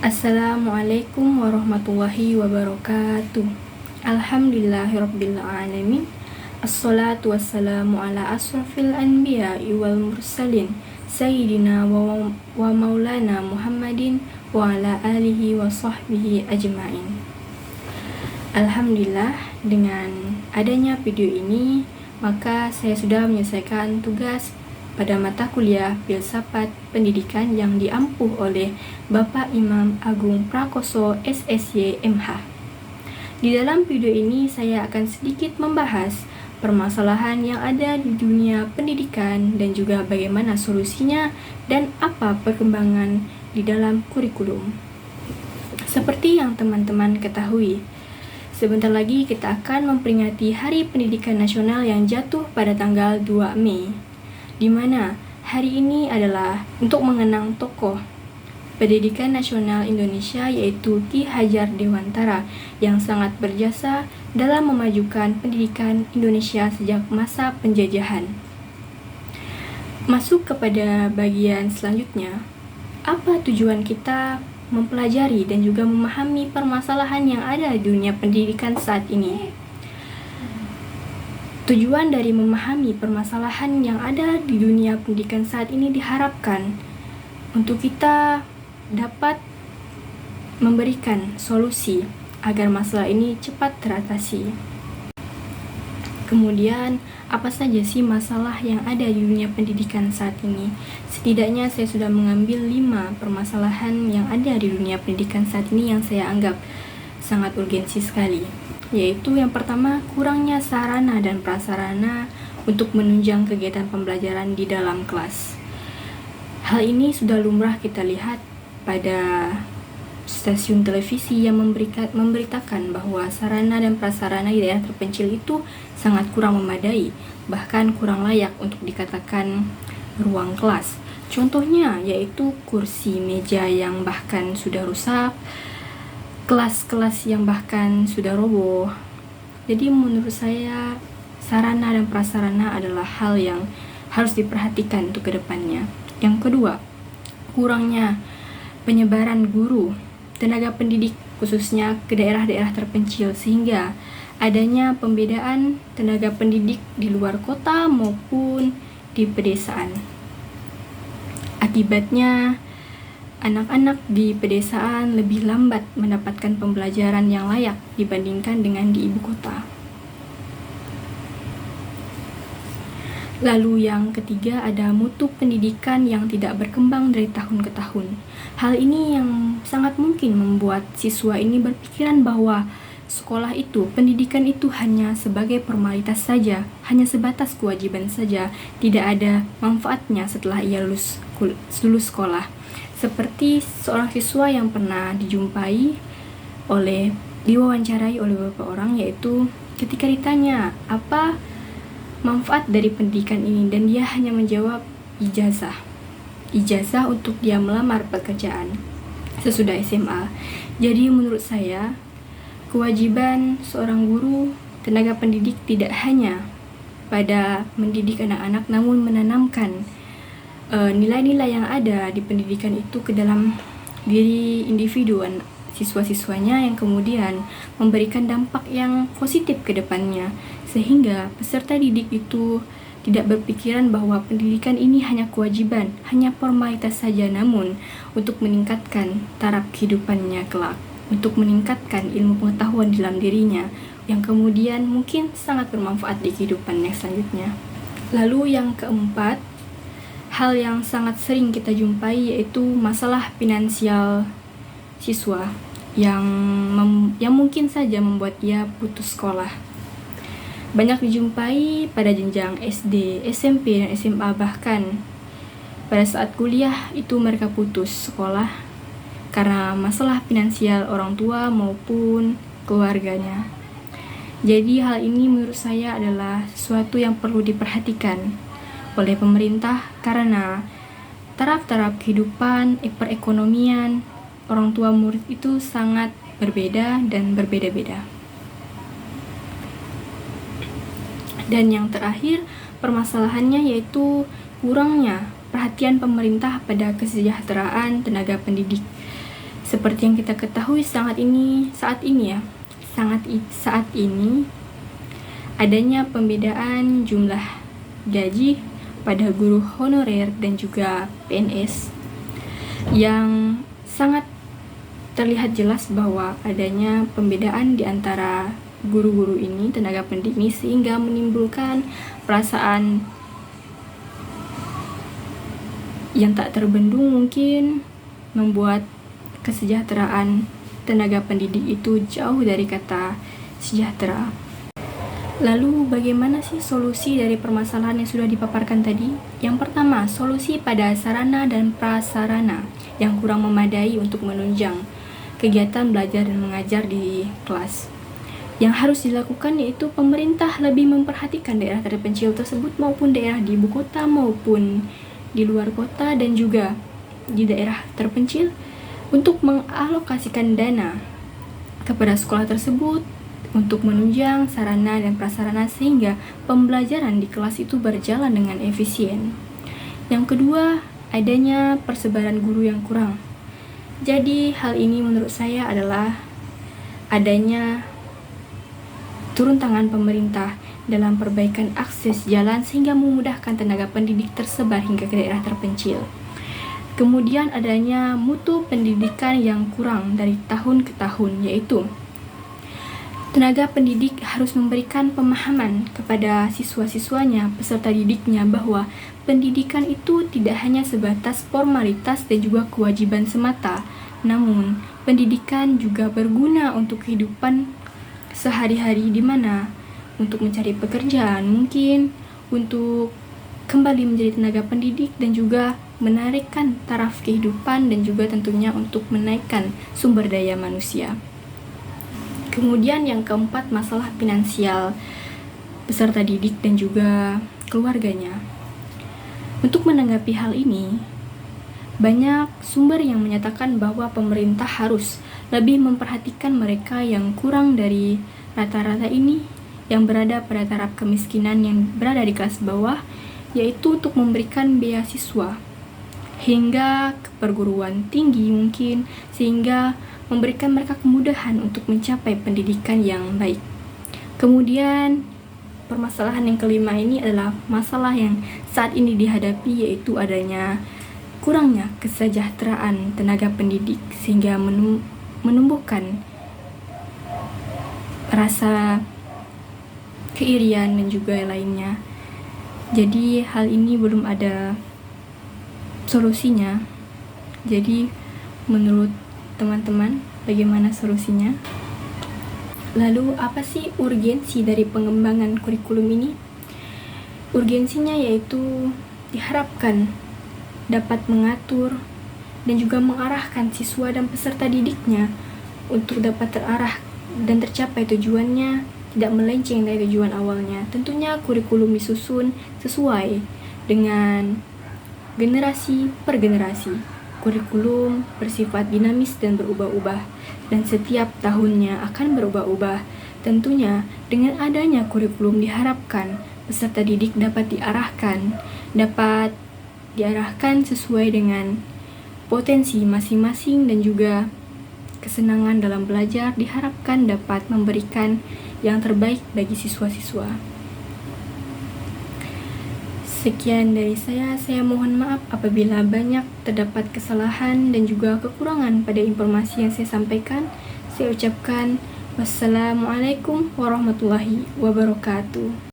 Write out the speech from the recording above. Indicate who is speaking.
Speaker 1: Assalamualaikum warahmatullahi wabarakatuh. Alhamdulillahirabbil alamin. Assalatu wassalamu ala asrafil anbiya'i wal mursalin Sayyidina wa maulana Muhammadin wa ala alihi wa sahbihi ajma'in. Alhamdulillah, dengan adanya video ini maka saya sudah menyelesaikan tugas pada mata kuliah Filsafat Pendidikan yang diampuh oleh Bapak Imam Agung Prakoso SSY MH. Di dalam video ini saya akan sedikit membahas permasalahan yang ada di dunia pendidikan dan juga bagaimana solusinya dan apa perkembangan di dalam kurikulum. Seperti yang teman-teman ketahui, sebentar lagi kita akan memperingati Hari Pendidikan Nasional yang jatuh pada tanggal 2 Mei, di mana hari ini adalah untuk mengenang tokoh pendidikan nasional Indonesia yaitu Ki Hajar Dewantara yang sangat berjasa dalam memajukan pendidikan Indonesia sejak masa penjajahan. Masuk kepada bagian selanjutnya, apa tujuan kita mempelajari dan juga memahami permasalahan yang ada di dunia pendidikan saat ini? Tujuan dari memahami permasalahan yang ada di dunia pendidikan saat ini diharapkan untuk kita dapat memberikan solusi agar masalah ini cepat teratasi. Kemudian, apa saja sih masalah yang ada di dunia pendidikan saat ini? Setidaknya saya sudah mengambil 5 permasalahan yang ada di dunia pendidikan saat ini yang saya anggap sangat urgensi sekali. Yaitu yang pertama, kurangnya sarana dan prasarana untuk menunjang kegiatan pembelajaran di dalam kelas. Hal ini sudah lumrah kita lihat pada stasiun televisi yang memberitakan bahwa sarana dan prasarana di daerah terpencil itu sangat kurang memadai, bahkan kurang layak untuk dikatakan ruang kelas. Contohnya yaitu kursi meja yang bahkan sudah rusak, kelas-kelas yang bahkan sudah roboh. Jadi menurut saya sarana dan prasarana adalah hal yang harus diperhatikan untuk kedepannya. Yang kedua, kurangnya penyebaran guru, tenaga pendidik khususnya ke daerah-daerah terpencil sehingga adanya pembedaan tenaga pendidik di luar kota maupun di pedesaan. Akibatnya anak-anak di pedesaan lebih lambat mendapatkan pembelajaran yang layak dibandingkan dengan di ibu kota. Lalu yang ketiga ada mutu pendidikan yang tidak berkembang dari tahun ke tahun. Hal ini yang sangat mungkin membuat siswa ini berpikiran bahwa sekolah itu, pendidikan itu hanya sebagai formalitas saja, hanya sebatas kewajiban saja, tidak ada manfaatnya setelah ia lulus sekolah. Seperti seorang siswa yang pernah diwawancarai oleh beberapa orang, yaitu ketika ditanya apa manfaat dari pendidikan ini, dan dia hanya menjawab ijazah untuk dia melamar pekerjaan sesudah SMA. Jadi menurut saya kewajiban seorang guru, tenaga pendidik tidak hanya pada mendidik anak-anak, namun menanamkan nilai-nilai yang ada di pendidikan itu ke dalam diri individu siswa-siswanya yang kemudian memberikan dampak yang positif ke depannya, sehingga peserta didik itu tidak berpikiran bahwa pendidikan ini hanya kewajiban, hanya formalitas saja, namun untuk meningkatkan taraf kehidupannya kelak, untuk meningkatkan ilmu pengetahuan di dalam dirinya yang kemudian mungkin sangat bermanfaat di kehidupannya selanjutnya. Lalu yang keempat, hal yang sangat sering kita jumpai yaitu masalah finansial siswa yang mungkin saja membuat ia putus sekolah. Banyak dijumpai pada jenjang SD, SMP, dan SMA, bahkan pada saat kuliah itu mereka putus sekolah karena masalah finansial orang tua maupun keluarganya. Jadi hal ini menurut saya adalah sesuatu yang perlu diperhatikan oleh pemerintah karena taraf-taraf kehidupan, perekonomian orang tua murid itu sangat berbeda dan berbeda-beda. Dan yang terakhir, permasalahannya yaitu kurangnya perhatian pemerintah pada kesejahteraan tenaga pendidik. Seperti yang kita ketahui saat ini adanya pembedaan jumlah gaji pada guru honorer dan juga PNS yang sangat terlihat jelas bahwa adanya pembedaan di antara guru-guru ini, tenaga pendidik ini, sehingga menimbulkan perasaan yang tak terbendung, mungkin membuat kesejahteraan tenaga pendidik itu jauh dari kata sejahtera. Lalu bagaimana sih solusi dari permasalahan yang sudah dipaparkan tadi? Yang pertama, solusi pada sarana dan prasarana yang kurang memadai untuk menunjang kegiatan belajar dan mengajar di kelas. Yang harus dilakukan yaitu pemerintah lebih memperhatikan daerah terpencil tersebut, maupun daerah di ibu kota maupun di luar kota dan juga di daerah terpencil, untuk mengalokasikan dana kepada sekolah tersebut untuk menunjang sarana dan prasarana sehingga pembelajaran di kelas itu berjalan dengan efisien. Yang kedua, adanya persebaran guru yang kurang. Jadi hal ini menurut saya adalah adanya turun tangan pemerintah dalam perbaikan akses jalan sehingga memudahkan tenaga pendidik tersebar hingga ke daerah terpencil. Kemudian adanya mutu pendidikan yang kurang dari tahun ke tahun, yaitu tenaga pendidik harus memberikan pemahaman kepada siswa-siswanya, peserta didiknya, bahwa pendidikan itu tidak hanya sebatas formalitas dan juga kewajiban semata, namun pendidikan juga berguna untuk kehidupan sehari-hari, di mana untuk mencari pekerjaan, mungkin untuk kembali menjadi tenaga pendidik dan juga menarikkan taraf kehidupan dan juga tentunya untuk menaikkan sumber daya manusia. Kemudian yang keempat, masalah finansial peserta didik dan juga keluarganya. Untuk menanggapi hal ini, banyak sumber yang menyatakan bahwa pemerintah harus lebih memperhatikan mereka yang kurang dari rata-rata ini, yang berada pada taraf kemiskinan, yang berada di kelas bawah, yaitu untuk memberikan beasiswa hingga ke perguruan tinggi mungkin, sehingga memberikan mereka kemudahan untuk mencapai pendidikan yang baik. Kemudian permasalahan yang kelima ini adalah masalah yang saat ini dihadapi, yaitu adanya kurangnya kesejahteraan tenaga pendidik sehingga menumbuhkan rasa keirian dan juga lainnya. Jadi hal ini belum ada solusinya. Jadi menurut teman-teman, bagaimana solusinya? Lalu apa sih urgensi dari pengembangan kurikulum ini? Urgensinya yaitu diharapkan dapat mengatur dan juga mengarahkan siswa dan peserta didiknya untuk dapat terarah dan tercapai tujuannya, tidak melenceng dari tujuan awalnya. Tentunya kurikulum disusun sesuai dengan generasi per generasi. Kurikulum bersifat dinamis dan berubah-ubah, dan setiap tahunnya akan berubah-ubah. Tentunya dengan adanya kurikulum diharapkan peserta didik dapat diarahkan sesuai dengan potensi masing-masing dan juga kesenangan dalam belajar, diharapkan dapat memberikan yang terbaik bagi siswa-siswa. Sekian dari saya mohon maaf apabila banyak terdapat kesalahan dan juga kekurangan pada informasi yang saya sampaikan. Saya ucapkan wassalamualaikum warahmatullahi wabarakatuh.